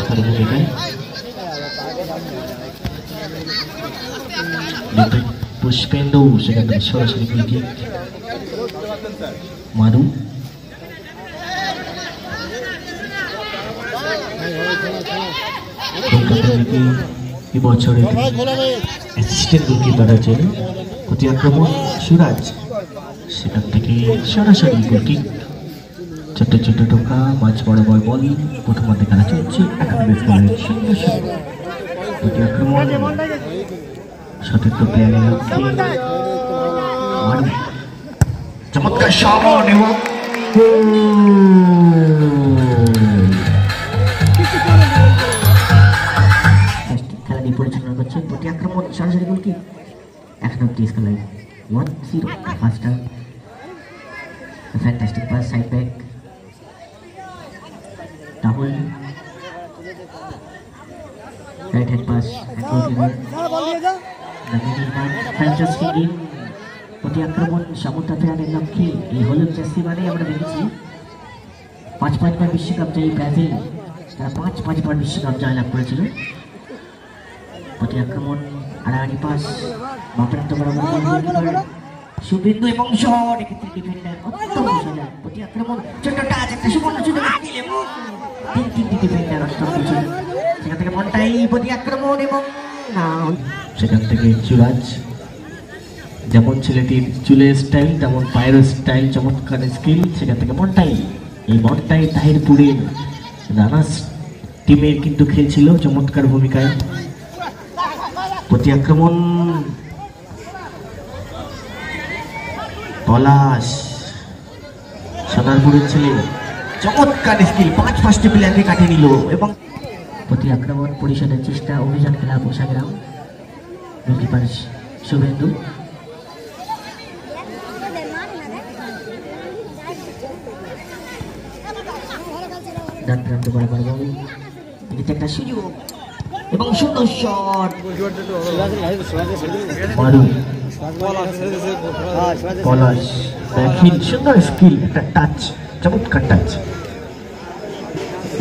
চমৎকার ভূমিকায় পুষ্পেন্দু সেখান থেকে সরাসরি উইকেট। মারু এবছরের অ্যাসিস্ট্যান্ট গোলকিপার আছে প্রতি আক্রমণ সুরাজ, সেখান থেকে সরাসরি গোলকিক। ছোট্ট ছোট্ট টোকা মাঝ বরাবর বল, প্রথমার্ধে খেলা চলছে। প্রতি আক্রমণ সতর্ক প্লেয়ারের লক্ষ্যে চমৎকার শট এবং খেলাটি পরিচালনা করছেন প্রতি আক্রমণ সরাসরি গোলকিক। এখন অব্দি score 1-0 first half. Fantastic pass side back Rahul, right hand pass প্রতি আক্রমণ সমতা ফেরানের লক্ষ্যে। এই হলুদ জার্সি মানে আমরা দেখেছি 5-5বার বিশ্বকাপ জয়ী ব্রাজিল, তারা 5-5বার বিশ্বকাপ জয়লাভ করেছিল। প্রতি আক্রমণ আড়াআড়ি পাস মাপেন্দ্র বরাবর শুভেন্দু এবং শট, এক্ষেত্রে ডিফেন্ডার অত্যন্ত সোজা। প্রতি আক্রমণ ছোট্ট টাচ, একটা সুবর্ণ সুযোগ এবং তিনটি ডিফেন্ডার অত্যন্ত সোজা। সেখান থেকে মন্টাই প্রতি আক্রমণ এবং সেখান থেকে সুরাজ, যেমন ছেলেটির চুলের স্টাইল তেমন পায়ের স্টাইল, চমৎকার স্কিল। সেখান থেকে মন্টাই, এই মন্টাই তাহিরপুরের রানার্স টিমের কিন্তু খেলছিল চমৎকার ভূমিকায়। প্রতি আক্রমণ পলাশ, সোনারপুরের ছেলে, চমৎকার স্কিল, 5 প্লেয়ারকে কাটিয়ে নিল। এবং প্রতি আক্রমণ পরিষদের চেষ্টা, অভিযান খেলা পোশাকরাম, গোলকিপার শুভেন্দু। ডান প্রান্ত বরাবর বল, এদিকে একটা সুযোগ এবং সুন্দর শট। মারু পলাশ দেখেন সুন্দর স্কিল, একটা টাচ, চমৎকার টাচ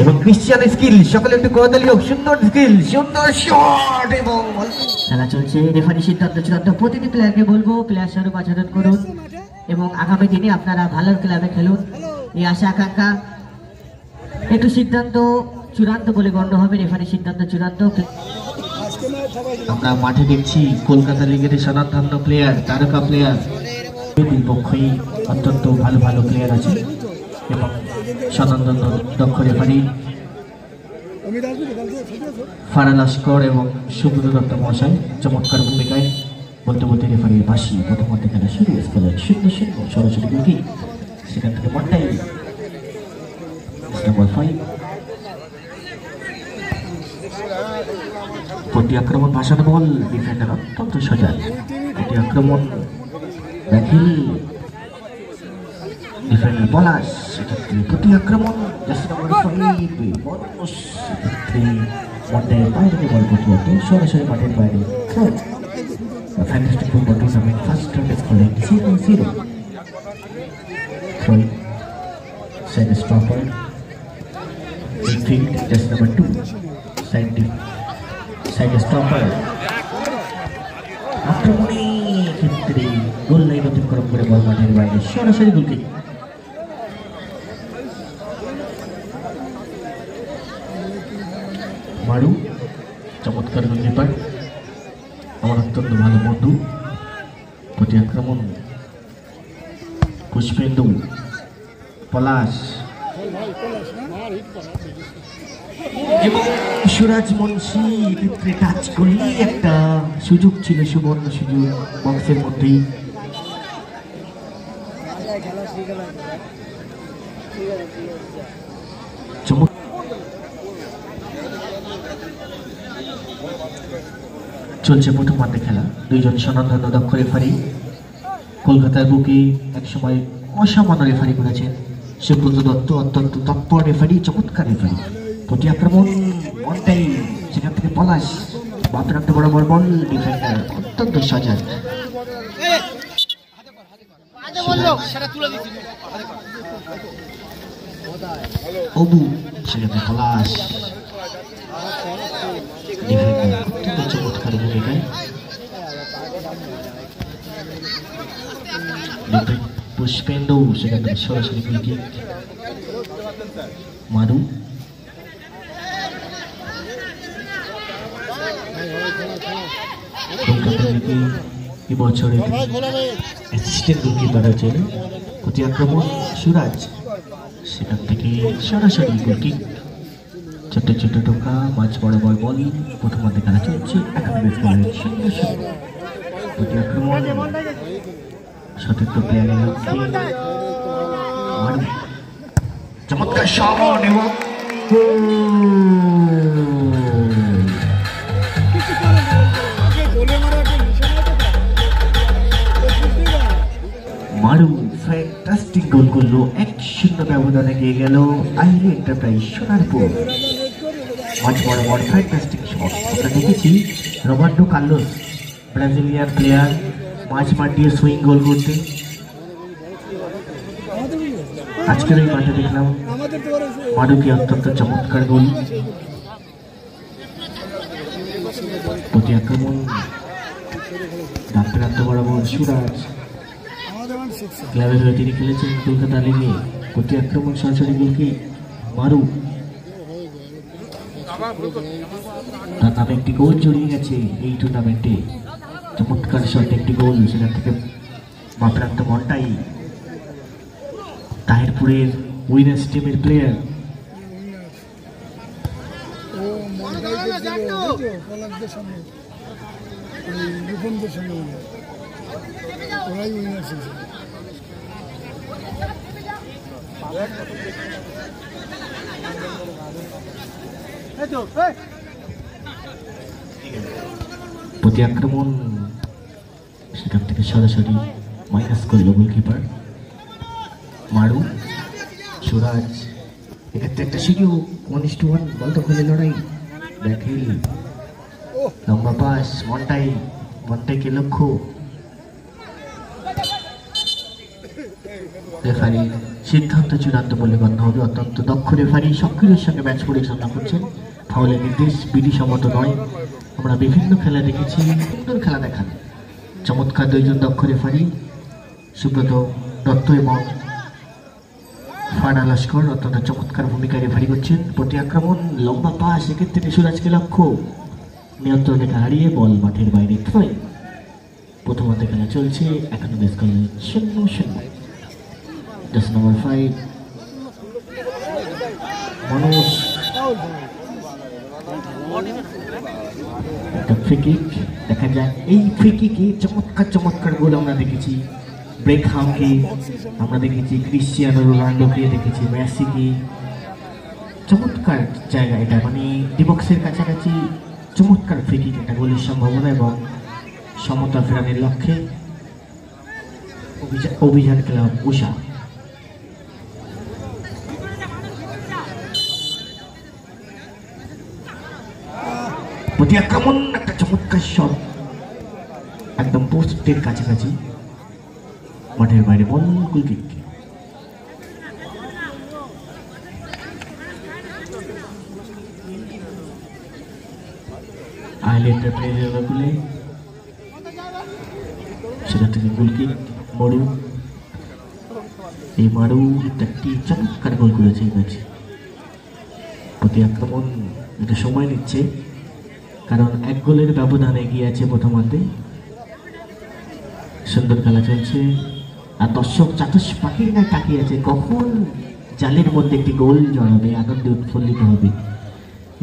এবং ক্রিশ্চিয়ান স্কিল, সকলে একটু করতালি হোক। সুন্দর স্কিল, সুন্দর শট এবং খেলা চলছে। রেফারি সিদ্ধান্ত চূড়ান্ত। প্রতিটি প্লেয়ারকে বলবো প্লেয়ার স্বরূপ আচরণ করুন এবং আগামী দিনে আপনারা ভালো ক্লাবে খেলুন, এই আশা আকাঙ্ক্ষা। একটু সিদ্ধান্ত চূড়ান্ত বলে গণ্য হবে, রেফারি সিদ্ধান্ত চূড়ান্ত। আমরা মাঠে দেখছি কলকাতা লিগের স্বনামধন্য প্লেয়ার, তারকা প্লেয়ার, দুই পক্ষই অত্যন্ত ভালো ভালো প্লেয়ার আছে এবং স্বনামধন্য দক্ষ রেফারি ফারা লস্কর এবং সুব্রত দত্ত মহাশয় চমৎকার ভূমিকায়। বলতে বলতে রেফারির বাসি প্রথমার্ধে খেলা শুরু। স্কোর 0-0 সরাসরি গোলকিক। সেখান থেকে মন্টাই নাম্বার 5। প্রতি আক্রমণ ভাসানো বল, ডিফেন্ডার অত্যন্ত সজাগ। প্রতি আক্রমণ দাখিল, ডিফেন্ডার পলাশ, সেক্ষেত্রে প্রতি আক্রমণ বাইরে বল প্রতিহত সরাসরি মাঠের বাইরে। Fantastic football tournament first round score 0-0। Side stopper infield, just number 2, side stopper। আক্রমণে ক্ষেত্রে গোল লাইন অতিক্রম করে বল মাঠের বাইরে, সরাসরি গোলকিক। মারু চমৎকার গোলকিপার, আমার অত্যন্ত ভালো বন্ধু। প্রতি আক্রমণ পুষ্পেন্দু, পলাশ এবং সুরাজ মুন্সি ক্ষেত্রে টাচ করলে একটা সুযোগ ছিল, সুবর্ণ সুযোগ বক্সের মধ্যেই। চলছে প্রথমার্ধে খেলা। দুইজন স্বনামধন্য দক্ষ রেফারি, কলকাতার বুকে একসময় অসামান্য রেফারি করেছেন সুব্রত দত্ত, অত্যন্ত তৎপর রেফারি, চমৎকার রেফারি। প্রতি আক্রমণ মন্টাই, সেখান থেকে পলাশ, বাপ্রান্ত বরাবর বল, ডিফেন্ডার অত্যন্ত সজাগ। অবু, সেখানে পলাশ, চমৎকার ভূমিকায় পুষ্পেন্দু সেখান থেকে সরাসরি উইকেট মারু এবছরের অ্যাসিস্ট্যান্ট গোলকিপার হয়েছিল প্রতি আক্রমণ সুরাজ সেখান থেকে সরাসরি গোলকিক ছোট্ট ছোট্ট টোকা মাঝ বরাবর বল প্রথমার্ধে খেলা চলছে এখন প্রতি আক্রমণ সতর্ক প্লেয়ারের লক্ষ্যে চমৎকার শট এবং মারু ফ্যান্টাস্টিক গোল করলো 1-0 ব্যবধানে এগিয়ে গেল আইলি এন্টারপ্রাইজ সোনারপুর মাঝ বরাবর ফ্যান্টাস্টিক শট আমরা দেখেছি রবার্টো কার্লোস ব্রাজিলিয়ান প্লেয়ার মাঝ মাঠ দিয়ে সুইং গোল করতে আজকের এই মাঠে দেখলাম মারুকে অত্যন্ত চমৎকার গোল প্রতি আক্রমণ ডাক্তারান্ত বরাবর সুরাজ ক্লাবের হয়ে তিনি খেলেছেন কলকাতা লিগে প্রতি আক্রমণ সরাসরি গোলকে মারু তার নামে একটি গোল জড়িয়ে গেছে এই টুর্নামেন্টে চমৎকার শট একটি গোল সেখান থেকে বাপ্রান্ত মন্টাই তাহিরপুরের উইনার্স টিমের প্লেয়ার প্রতি আক্রমণ সেখান থেকে সরাসরি মাইনাস করলো গোলকিপার মারু সুরাজ এক্ষেত্রে একটা সুযোগ 1-1 বল দখলের লড়াই দেখে লম্বা পাস মন্টাইকে লক্ষ্য রেফারি সিদ্ধান্ত চূড়ান্ত বলে গণ্য হবে অত্যন্ত দক্ষ রেফারি সক্রিয়ের সঙ্গে ম্যাচ পরিচালনা করছেন ফাউলের নির্দেশ বিধি সম্মত নয় আমরা বিভিন্ন খেলা দেখেছি সুন্দর খেলা দেখান চমৎকার দুইজন দক্ষ রেফারি সুব্রত দত্ত এবং ফানা লস্কর অত্যন্ত চমৎকার ভূমিকা রেফারি করছেন প্রতি আক্রমণ লম্বা পাস এক্ষেত্রে সুরাজকে লক্ষ্য নিয়ন্ত্রণ রেখা হারিয়ে বল মাঠের বাইরে থ্রোয়িং প্রথমার্ধে খেলা চলছে এখনো বেশ করলেন 0-0 জার্সি নম্বর 5 মনোজ ফ্রি কিক দেখা যায় এই ফ্রি কিকে চমৎকার গোল আমরা দেখেছি ব্রেকহামকে আমরা দেখেছি ক্রিশ্চিয়ানো রোনাল্ডোকে দেখেছি মেসিকে চমৎকার জায়গা এটা মানে ডিবক্সের কাছাকাছি চমৎকার ফ্রি কিক একটা গোলের সম্ভাবনা এবং সমতা ফেরানোর লক্ষ্যে অভিযান ক্লাব উষা প্রতি আক্রমণ একটা চমৎকার শট একদম পোস্টের কাছাকাছি মাঠের বাইরে বল গোলকিক আইল্যান্ডের প্লেয়ারের গোলে সেখান থেকে গোলকিক মারু এই মারু একটি চমৎকার গোল করেছে এই ম্যাচে প্রতি আক্রমণ একটু সময় নিচ্ছে কারণ এক গোলের ব্যবধানে এগিয়ে আছে প্রথমার্ধে সুন্দর খেলা চলছে আর দর্শক চাতুষ পাখির গায়ে তাকিয়ে আছে কখন জালের মধ্যে একটি গোল জড়াবে আনন্দে উৎফুল্লিত হবে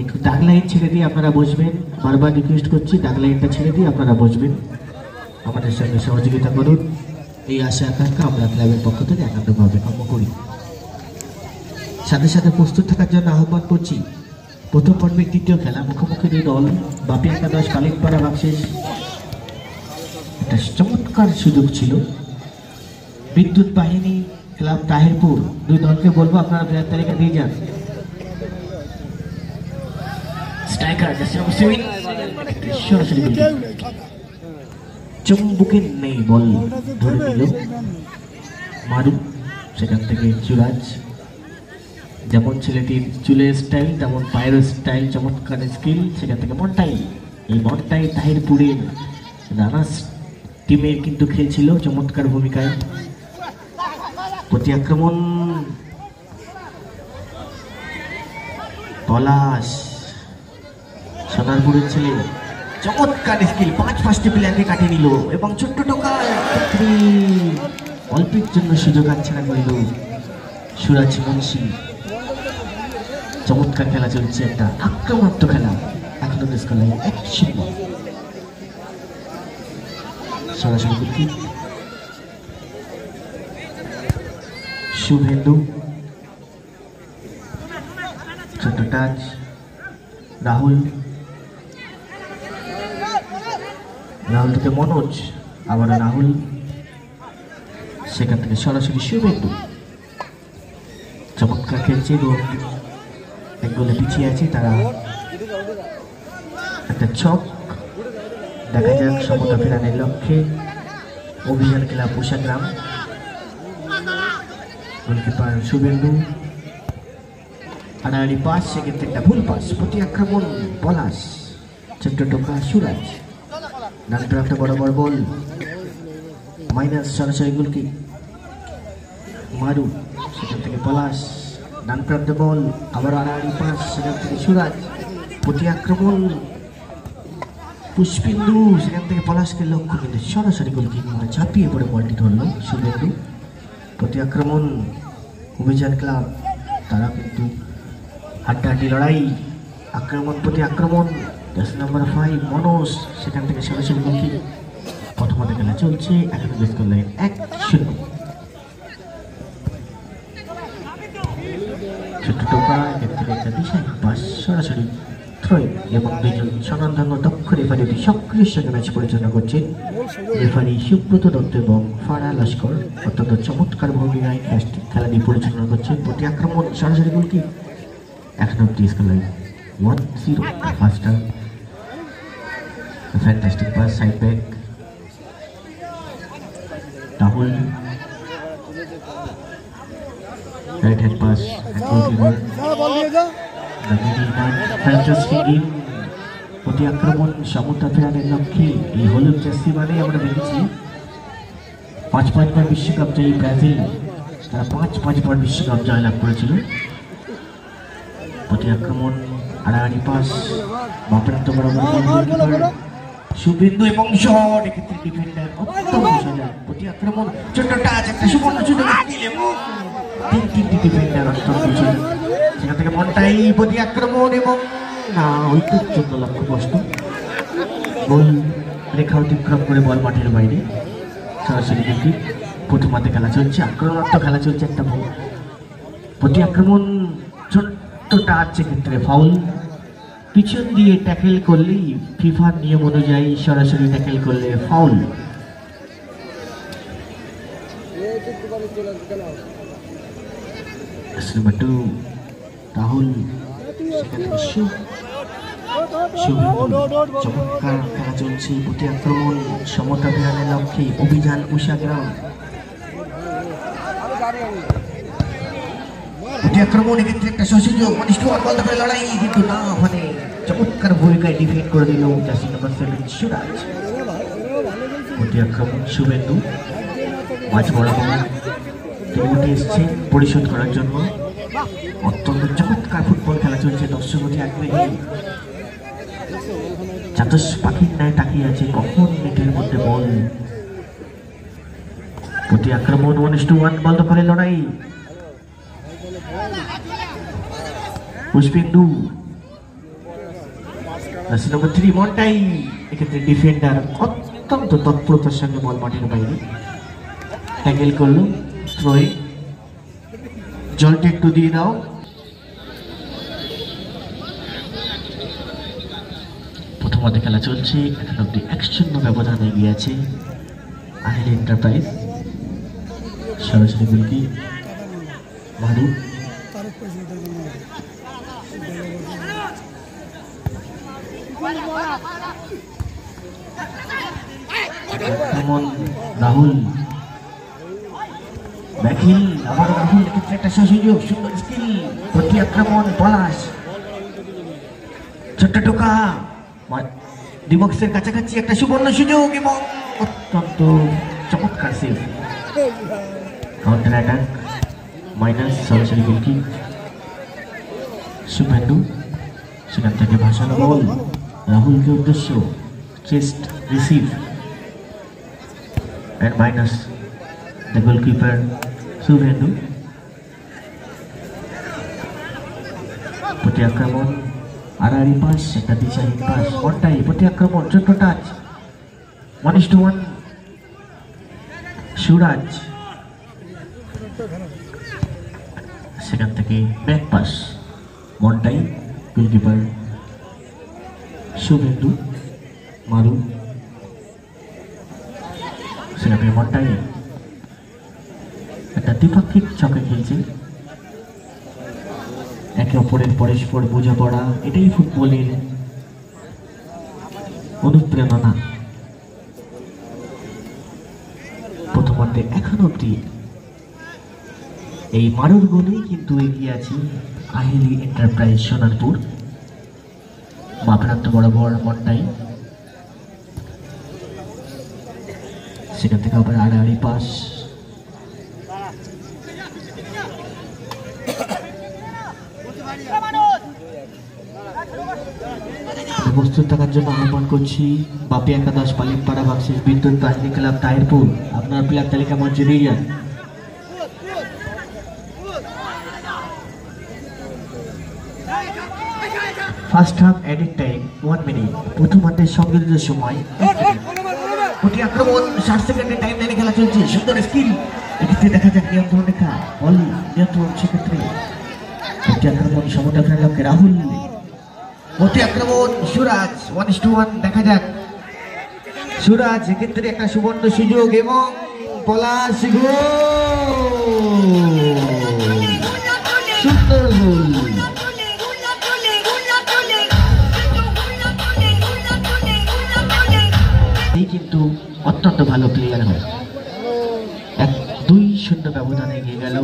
একটু দাগ লাইন ছেড়ে দিয়ে আপনারা বসবেন বারবার রিকোয়েস্ট করছি দাগ লাইনটা ছেড়ে দিয়ে আপনারা বসবেন আমাদের সঙ্গে সহযোগিতা করুন এই আশা আকাঙ্ক্ষা আমরা ক্লাবের পক্ষ থেকে একান্তভাবে কর্ম করি সাথে সাথে প্রস্তুত থাকার জন্য আহ্বান করছি প্রথম পর্বের তৃতীয় খেলা মুখোমুখি দুই দল বাপি একাদশ কালিকপাড়া বাক্সেস একটা চমৎকার সুযোগ ছিল বিদ্যুৎ বাহিনী ক্লাব তাহিরপুর দুই দলকে বলবো আপনারা প্লেয়ার তালিকা দিয়ে যান স্ট্রাইকার সরাসরি চুম্বুকে নেই বল ধরে নিল মারু সেখান থেকে সুরাজ যেমন ছেলেটির চুলের স্টাইল তেমন পায়ের স্টাইল চমৎকার স্কিল সেখান থেকে মন্টাই এই বলটাই তাহিরপুরের রানার্স টিমের কিন্তু খেলছিল চমৎকার ভূমিকায়। প্রতি আক্রমণ পলাশ সোনারপুরের ছেলে, চমৎকার স্কিল, 5 প্লেয়ারকে কাটিয়ে নিল এবং ছোট্ট টোকায় অল্পের জন্য সুযোগ হাতছাড়া করিল সুরাজ মুন্সি। চমৎকার খেলা চলছে, একটা আক্রমণাত্মক খেলা। এখনো স্কোর লাইন 1-0। সরাসরি উইকেট শুভেন্দু, ছোট টাচ রাহুল, রাহুল থেকে মনোজ, আবার রাহুল, সেখান থেকে সরাসরি শুভেন্দু। চমৎকার খেলছে, এক গোলে পিছিয়ে আছে তারা। একটা ছক, দেখা যাক সমতা ফেরানোর লক্ষ্যে অভিযান খেলা পোশাগ্রাম। গোলকিপার শুভেন্দু, আড়াআড়ি পাস, সেক্ষেত্রে একটা ভুল পাস। প্রতি আক্রমণ পলাশ, ছোট্ট টোকা সুরাজ, ডান প্রান্তে বরাবর বল মাইনাস, সরাসরি গোলকিক মারু, সেখান থেকে পলাশ, ডান প্রান্তে বল, আবার আড়াআড়ি পাস, সেখান থেকে সুরাজ। প্রতি আক্রমণ পুষ্পিন্দু, সেখান থেকে পলাশকে লক্ষ্য, কিন্তু সরাসরি গোলকিক মানে ঝাঁপিয়ে পড়ে বলটি ধরল শুভেন্দু। প্রতি আক্রমণ অভিযান ক্লাব, তারা কিন্তু হাড্ডাহাড্ডি লড়াই। আক্রমণ প্রতি আক্রমণ, 10 নম্বর 5 মনোজ, সেখান থেকে সরাসরি গোলকিক। প্রথমার্ধে খেলা চলছে, এখন স্কোর লাইন 1-0। ছোট্ট টোকা, এক্ষেত্রে একটা দিশাহীন পাস, সরাসরি থ্রোইং, এবং দুজন স্বনামধন্য দক্ষ রেফারি অতি সক্রিয় সঙ্গে ম্যাচ পরিচালনা করছেন রেফারি সুব্রত দত্ত এবং ফারা লস্কর। অত্যন্ত চমৎকার ভূমিকায় খেলাটি পরিচালনা করছেন। প্রতি আক্রমণ সরাসরি গোলকিক। এখন অব্দি score line 1-0। First half, fantastic pass, side back Rahul, right hand pass, প্রতি আক্রমণ সমতা ফেরানোর লক্ষ্যে এই হলুদ জার্সি মানে আমরা দেখেছি 5 বার বিশ্বকাপ জয়ী ব্রাজিল, তারা 5 বার বিশ্বকাপ জয়লাভ করেছিল। প্রতি আক্রমণ আড়াআড়ি পাস, বাপ্রান্ত বরাবর শুভেন্দু এবং শট, এক্ষেত্রে ডিফেন্ডার অত্যন্ত সোজা। প্রতি আক্রমণ ছোট্ট টাচ, একটা সুবর্ণ সুযোগ, তিনটি ডিফেন্ডার অত্যন্ত সোজা। সেখান থেকে মনটাই প্রতি আক্রমণ এবং না, উইকেট জন্য লক্ষ্যভ্রষ্ট। গোল রেখা অতিক্রম করে বল মাঠের বাইরে, সরাসরি উইকেট। প্রথমার্ধে খেলা চলছে, আক্রমণাত্মক খেলা চলছে। একটা প্রতি আক্রমণ ছোট্ট টাচ, সেক্ষেত্রে ফাউল। পিছন দিয়ে ট্যাকেল করলেই ফিফার নিয়ম অনুযায়ী সরাসরি ট্যাকেল করলে ফাউল। নাম্বার 2 রাহুল, চমৎকার খেলা চলছে। প্রতি আক্রমণ সমতা ফেরানোর লক্ষ্যে অভিযান উষাগ্রাম। প্রতি আক্রমণ, এক্ষেত্রে একটা সুযোগ, লড়াই, কিন্তু না, ওখানে চমৎকার ভূমিকায় ডিফেন্ড করে দিল জার্সি নাম্বার 7 সুরাজ। প্রতি আক্রমণ শুভেন্দু, মাঝ বরাবর তিনি উঠে এসছেন পরিশোধ করার জন্য। অত্যন্ত চমৎকার ফুটবল খেলা চলছে, দর্শক অতি আগ্রহী, চাতস পাখির ন্যায় তাকিয়ে আছে কখন নেটের মধ্যে বল। প্রতি আক্রমণ 1-1 বল দখলে লড়াই। পুষ্পেন্দু, জার্সি নাম্বার 3 মন্টাই, এক্ষেত্রে ডিফেন্ডার অত্যন্ত তৎপরতার সঙ্গে বল মাঠের বাইরে ট্যাকেল করলো। থ্রোয়িং, জলটা একটু দিয়ে দাও। প্রথমার্ধে খেলা চলছে, এখন অব্দি 1-0 ব্যবধান এগিয়ে আছে আহেল এন্টারপ্রাইজ। সরাসরি গোলকি মারু, রাহুল, ব্যাকিল, আবার রাহুল, এক্ষেত্রে একটা সুযোগ, সুন্দর স্কিল। প্রতি আক্রমণ পলাশ, ছোট্ট টোকা, ডিবক্সের কাছাকাছি একটা সুবর্ণ সুযোগ এবং অত্যন্ত চমৎকার সেভ। কাউন্টার অ্যাটাক মাইনাস সরাসরি গোলকি শুভেন্দু, সেখান থেকে ভাসানো বল রাহুলকে উদ্দেশ্য, chest receive and minus the goalkeeper Suvendu. প্রতি আক্রমণ আড়াআড়ি পাস, একটা দিশাহীন পাস, ওয়ানটাই প্রতি আক্রমণ ছোট্ট টাচ 1:1 সুরাজ, সেখান থেকে ব্যাক পাস মনটাই গোলকিপার শুভেন্দু মারু, সেখান থেকে মনটাই একটা দ্বিপাক্ষিক ছকে খেলছে, একে অপরের পরস্পর বোঝাপড়া, এটাই ফুটবলের অনুপ্রেরণা। প্রথমার্ধে এখন অব্দি এই মারুর গোলেই কিন্তু এগিয়ে আছে আহিলি এন্টারপ্রাইজ সোনারপুর। বাপ্রান্ত বরাবর মনটাই, সেখান থেকে আবার আড়াআড়ি পাস, প্রস্তুত থাকার জন্য আহ্বান করছি বাপি একাদশ পালিমপাড়া বাক্সিস বিদ্যুৎ বাহিনী ক্লাব তাহিরপুর, আপনার প্লেয়ার তালিকা মঞ্চে দিয়ে যান। First half added time 1 minute, প্রথমার্ধের সংযোজিত সময় 1 মিনিট। প্রতি আক্রমণ 60 সেকেন্ডের টাইম লাইনে খেলা চলছে, সুন্দর স্কিল, এক্ষেত্রে দেখা যাক নিয়ন্ত্রণ রেখা বল নিয়ন্ত্রণ, সেক্ষেত্রে প্রতি আক্রমণ সমতা ফেরার লক্ষ্যে রাহুল, প্রতি আক্রমণ সুরাজ 1:1 দেখা যাক সুরাজ, এক্ষেত্রে একটা সুবর্ণ সুযোগ এবং পলাশ সুন্দর গোল। এই কিন্তু অত্যন্ত ভালো প্লেয়ার হয়। 2-0 ব্যবধানে এগিয়ে গেল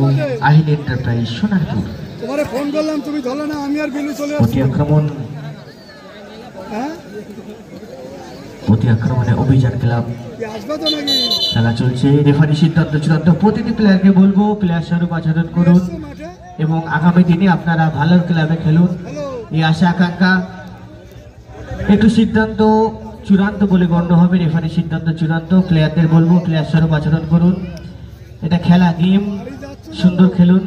আহিলি এন্টারপ্রাইজ সোনারপুর। তোমারে ফোন করলাম তুমি ধরলে না, আমি আর বিলু চলে প্রতি আক্রমণ, প্রতি আক্রমণে অভিযান ক্লাব খেলা চলছে, রেফারি সিদ্ধান্ত চূড়ান্ত। প্রতিটি প্লেয়ারকে বলবো প্লেয়ার স্বরূপ আচরণ করুন এবং আগামী দিনে আপনারা ভালো ক্লাবে খেলুন, এই আশা আকাঙ্ক্ষা। একটু সিদ্ধান্ত চূড়ান্ত বলে গণ্য হবে, রেফারি সিদ্ধান্ত চূড়ান্ত। প্লেয়ারদের বলবো প্লেয়ার স্বরূপ আচরণ করুন, এটা খেলা, গেম, সুন্দর খেলুন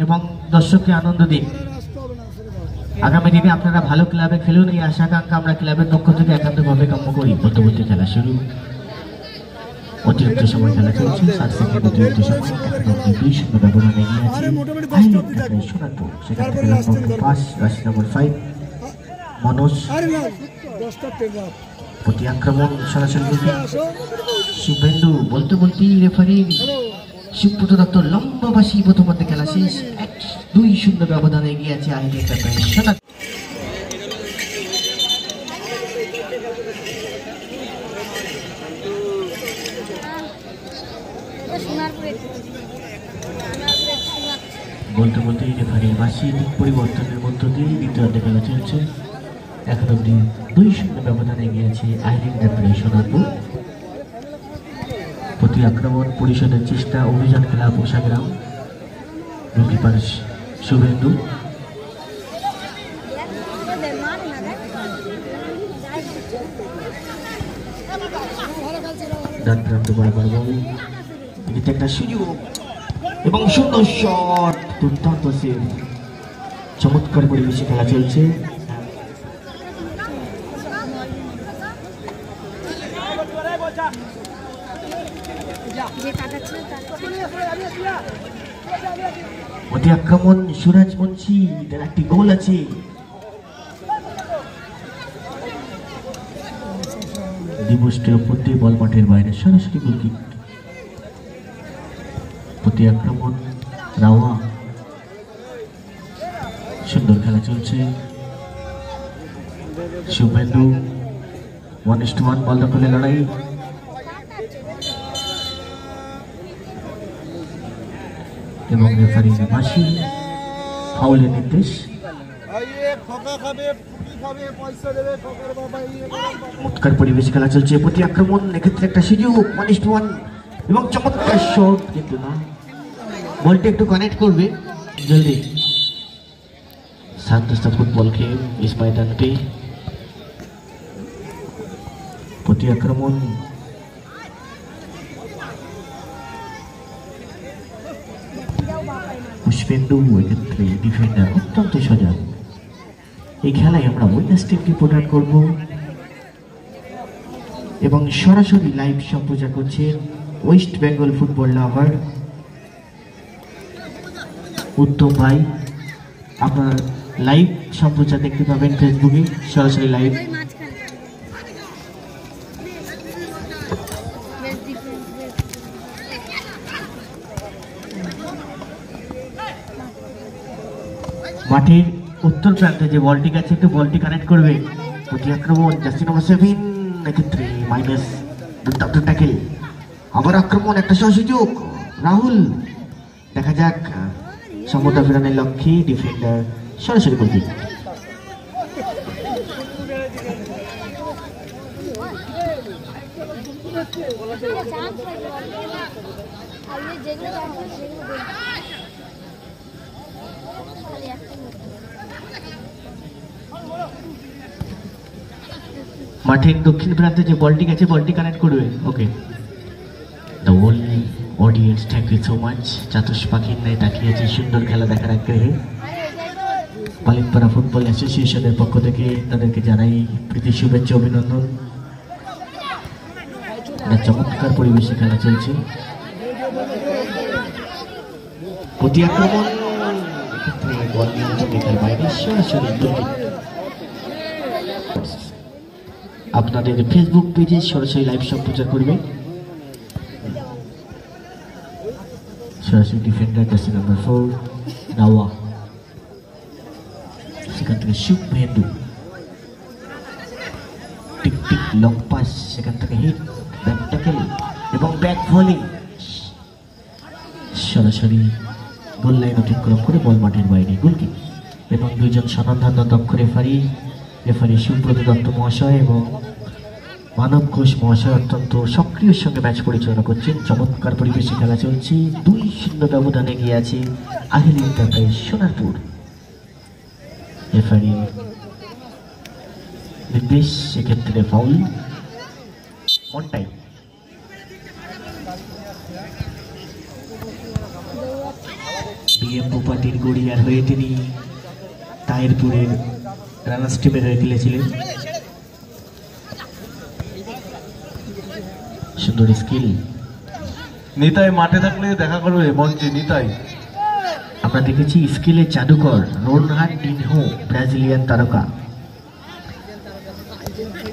এবং দর্শককে আনন্দ দিন। আগামী দিনে আপনারা ভালো ক্লাবে খেলুন, এই আশা আকাঙ্ক্ষা আমরা ক্লাবের পক্ষ থেকে একান্তভাবে কাম্য করি। মধ্যবর্তী খেলা শুরু, অতিরিক্ত সময় খেলা চলছে, 60 সেকেন্ড অতিরিক্ত সময়, এখন অব্দি 2-0 ব্যবধানে এগিয়ে আছে আহিলি এন্টারপ্রাইজ সোনারপুর। সেখান থেকে পাস রাশি নম্বর 5 মনোজ, প্রতি আক্রমণ সরাসরি শুভেন্দু, বলতে বলতেই রেফারি শিবপুত্র দত্তর লম্বাবাসী প্রথমার্ধে খেলা শেষ, 2-0 ব্যবধানে এগিয়ে আছে আহিলি এন্টারপ্রাইজ সোনারপুর। বলতে বলতেই রেফারির বাসি দিক পরিবর্তনের মধ্য দিয়ে দ্বিতীয়ার্ধে খেলা চলছে, এখন অব্দি 2-0 ব্যবধানে এগিয়ে আছে আহিলি এন্টারপ্রাইজ সোনারপুর। প্রতি আক্রমণ পরিশোধের চেষ্টা অভিযান ক্লাব উষাগ্রাম, গোলকিপার শুভেন্দু, ডান প্রান্ত বরাবর বল, এটিতে একটা সুযোগ এবং সুন্দর শট, দুর্দান্ত সেভ, চমৎকার পরিবেশে খেলা চলছে। প্রতি আক্রমণ সুরাজ মুন্সি, তার একটি গোল আছে। দিবসটির উপর দিয়ে বল মাঠের বাইরে, সরাসরি গোলকিক। প্রতি আক্রমণ রাওয়া, সুন্দর খেলা চলছে। শুভেন্দু 1:1 বল দখলে লড়াই, এবং রেফারি বাসি ফাউলের নির্দেশ। খাবে পয়সা দেবে ঠকার বাবা চমৎকার পরিবেশ খেলা চলছে, প্রতি আক্রমণ এক্ষেত্রে একটা সুযোগ 1-1 এবং চমৎকার শট, কিন্তু না, বলটা একটু কানেক্ট করবে জলদি। শান্তস্তা ফুটবল খেল ইস ময়দানটি, প্রতি আক্রমণ পুষ্পেন্দু, এক্ষেত্রে ডিফেন্ডার অত্যন্ত সজাগ। এই খেলায় আমরা উইনার্স টিমকে প্রদান করব এবং সরাসরি লাইভ সম্প্রচার করছেন ওয়েস্ট বেঙ্গল ফুটবল লাভার উত্তম ভাই। আপনার লাইভ সম্প্রচার দেখতে পাবেন ফেসবুকে, সরাসরি লাইভ। মাঠের উত্তর প্রান্তে যে বলটি গেছে, একটু বলটি কানেক্ট করবে, প্রতি আক্রমণ জার্সি নম্বর 7, এক্ষেত্রে মাইনাস, দুর্দান্ত ট্যাকেল, আবার আক্রমণ, একটা সুযোগ রাহুল, দেখা যাক সমতা ফেরানোর লক্ষ্যে ডিফেন্ডার সরাসরি করবে। মাঠের দক্ষিণ প্রান্তে যে বলটি গেছে, বলটি কানেক্ট করবে। Okay, the whole audience, thank you so much. চাতুষ পাখির ন্যায় তাকিয়েছে সুন্দর খেলা দেখার আগ্রহে। পালিতপাড়া ফুটবল অ্যাসোসিয়েশনের পক্ষ থেকে তাদেরকে জানাই প্রীতি শুভেচ্ছা, অভিনন্দন। চমৎকার পরিবেশে খেলা চলছে, প্রতি আক্রমণ এক্ষেত্রে বল নিয়ন্ত্রণের বাইরে সরাসরি দুটি। আপনাদের ফেসবুক পেজে সরাসরি লাইভ সম্প্রচার করবে। সরাসরি ডিফেন্ডার জার্সি নাম্বার 4 নাওয়া, সেখান থেকে Suvendu, tick tick long pass, সেখান থেকে হিট, ব্যাক ট্যাকেল এবং ব্যাক ভলি, সরাসরি গোল লাইন অতিক্রম করে বল মাঠের বাইরে, গোলকিপ। এবং দুইজন স্বনামধন্য দক্ষ রেফারি সুব্রত দত্ত মহাশয় এবং মানব ঘোষ মহাশয় অত্যন্ত সক্রিয় সঙ্গে ম্যাচ পরিচালনা করছেন। চমৎকার পরিবেশে খেলা চলছে, 2-0 ব্যবধানে গিয়ে আছে আহিল এন্টারপ্রাইজ সোনারপুর। রেফারি নির্দেশ, সেক্ষেত্রে ফাউল, অন টাইম। বিএম প্রপার্টির গড়িয়ার হয়ে তিনি তাহিরপুরের রানার্স টিমের হয়ে খেলেছিলেন। সুন্দর স্কিল। নিতাই মাঠে থাকলে দেখা করবে মঞ্চে। নিতাই, আমরা দেখেছি স্কিলের জাদুকর রোনাল্ডিনহো, ব্রাজিলিয়ান তারকা,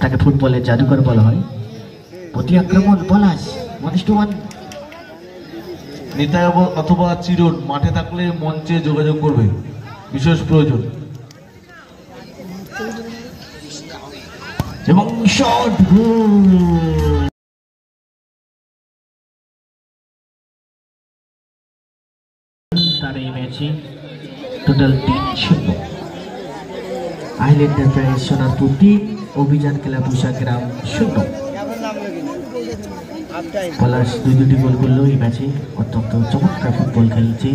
তাকে ফুটবলের জাদুকর বলা হয়। প্রতি আক্রমণ পলাশ, 1-1। নিতাই অথবা চিরন মাঠে থাকলে মঞ্চে যোগাযোগ করবে, বিশেষ প্রয়োজন। এবং শট, তার এই ম্যাচে টোটাল 3-0। আহিল এন্টারপ্রাইজ সোনারপুর 3, অভিযান ক্লাব উষাগ্রাম 0। পলাশ দুটি গোল করলো এই ম্যাচে, অত্যন্ত চমৎকার ফুটবল খেলছে।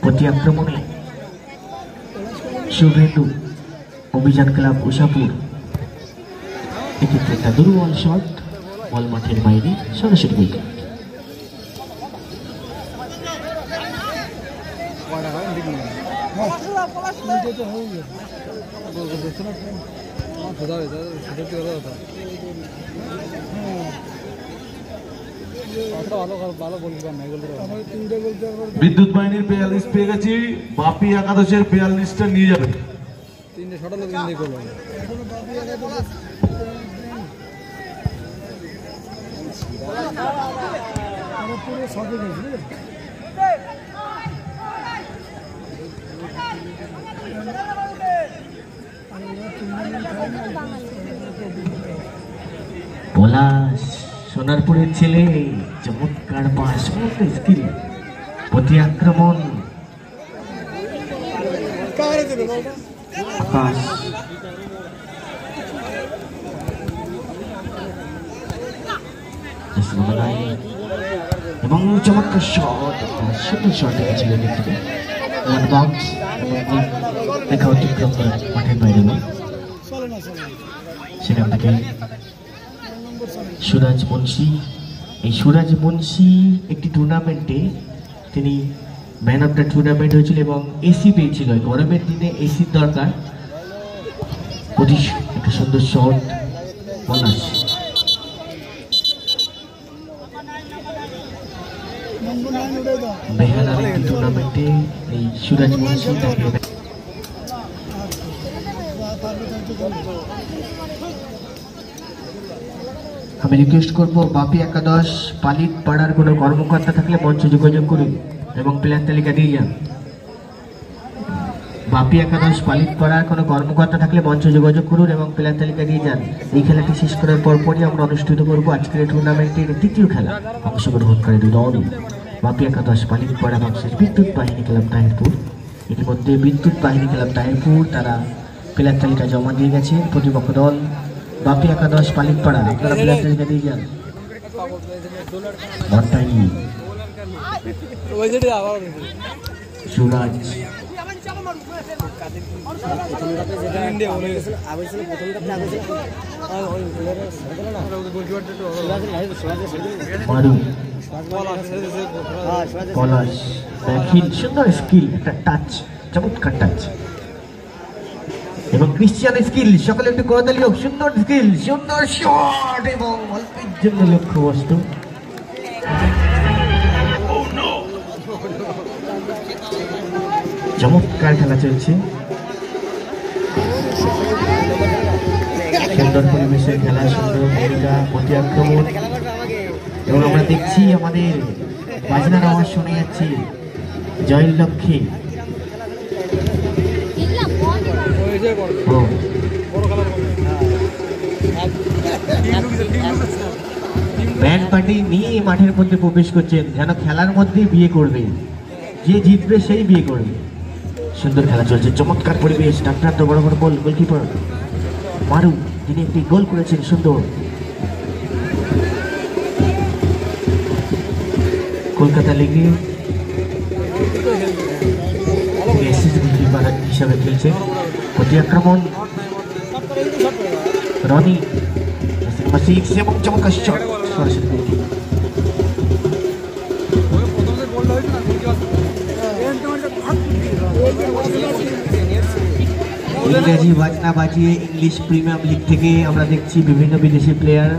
প্রতি আক্রমণে শুভেন্দু, অভিযান ক্লাব উষাপুর, এক্ষেত্রে একটা দুর্বল শট, বল মাঠের বাইরে, সরাসরি গোল। বিদ্যুৎ বাহিনীর 42 পেয়ে গেছি, বাপি একাদশের 42টা নিয়ে যাবে। পলাশ সোনারপুরের ছেলে, চমৎকার পাস, স্কিল, প্রতি আক্রমণ আকাশ, এবং চমৎকার শট, সুন্দর শট ছিল থেকে বাউন্স দেখা অতিক্রম করে মাঠের বাইরে সেখান থেকে সুরাজ মুন্সি। এই সুরাজ মুন্সি একটি টুর্নামেন্টে তিনি ম্যান অফ দ্য টুর্নামেন্ট হয়েছিল এবং এসি পেয়েছিল। গরমের দিনে এসির দরকার। অতি একটা সুন্দর শট বোনাস। বেহালার একটি টুর্নামেন্টে এই সুরাজ মুন্সি তাকে আমি রিকোয়েস্ট করবো বাপি একাদশ পালিত পাড়ার কোনো কর্মকর্তা থাকলে মঞ্চে যোগাযোগ করুন এবং প্লেয়ার তালিকা দিয়ে যান। বাপি একাদশ পালিত পাড়ার কোনো কর্মকর্তা থাকলে মঞ্চে যোগাযোগ করুন এবং প্লেয়ার তালিকা দিয়ে যান। এই খেলাটি শেষ করার পরপরই আমরা অনুষ্ঠিত করবো আজকের টুর্নামেন্টের দ্বিতীয় খেলা। অংশগ্রহণকারী দুই দল বাপি একাদশ পালিত পাড়া ভার্সেস বিদ্যুৎ বাহিনী ক্লাব তাহিরপুর। ইতিমধ্যে বিদ্যুৎ বাহিনী ক্লাব তাহিরপুর তারা প্লেয়ার তালিকা জমা দিয়ে গেছে। প্রতিপক্ষ দল বাপি একাদশ পালিত পাড়া, আপনারা প্লেয়ার তালিকা দিয়ে যান। সুরাজ মারু পলাশ ব্যাকিং, সুন্দর স্কিল, একটা টাচ, চমৎকার টাচ এবং ক্রিশ্চিয়ান স্কিল। সকলে একটু করতালি হোক। সুন্দর স্কিল, সুন্দর শট এবং অল্পের জন্য লক্ষ্যবস্তু। চমৎকার খেলা চলছে, সুন্দর পরিবেশের খেলা, সুন্দর ভূমিকা, প্রতি আক্রমণ এবং আমরা দেখছি আমাদের বাজনার আওয়াজ শুনে যাচ্ছে জয়ের লক্ষ্যে। ব্যান্ড পার্টি নিয়ে মাঠের মধ্যে প্রবেশ করছেন, যেন খেলার মধ্যে বিয়ে করবে, যে জিতবে সেই বিয়ে করবে। সুন্দর খেলা চলছে, চমৎকার পরিবেশ। ডাক্তার তো বড় বড় বল, গোলকিপার মারু তিনি একটি গোল করেছেন সুন্দর। কলকাতা লিগে হিসাবে খেলছে। প্রতি আক্রমণ রনি এবং চমৎকার শট সরাসরি। ইংরেজি বাজনা বাজিয়ে ইংলিশ প্রিমিয়াম লিগ থেকে আমরা দেখছি বিভিন্ন বিদেশি প্লেয়ার।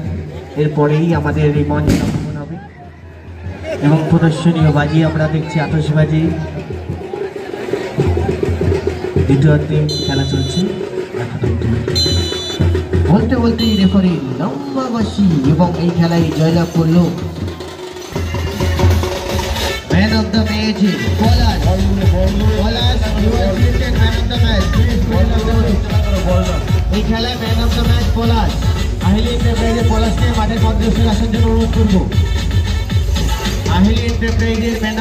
এরপরেই আমাদের এই মঞ্চ আগমন হবে এবং প্রদর্শনীয় বাজি আমরা দেখছি, আতশবাজি। দ্বিতীয়ার্ধে খেলা চলছে। বলতে বলতেই রেফারি লম্বা বাঁশি এবং এই খেলায় জয়লাভ করলো ম্যান অফ দ্য ম্যাচ পলাশ। এই খেলায় ম্যান অফ দ্য ম্যাচ পলাশ। আহিলি এন্টারপ্রাইজের পলাশকে মাঠের মধ্যে আসার জন্য অনুরোধ করবো। আহিলি এন্টারপ্রাইজের ম্যান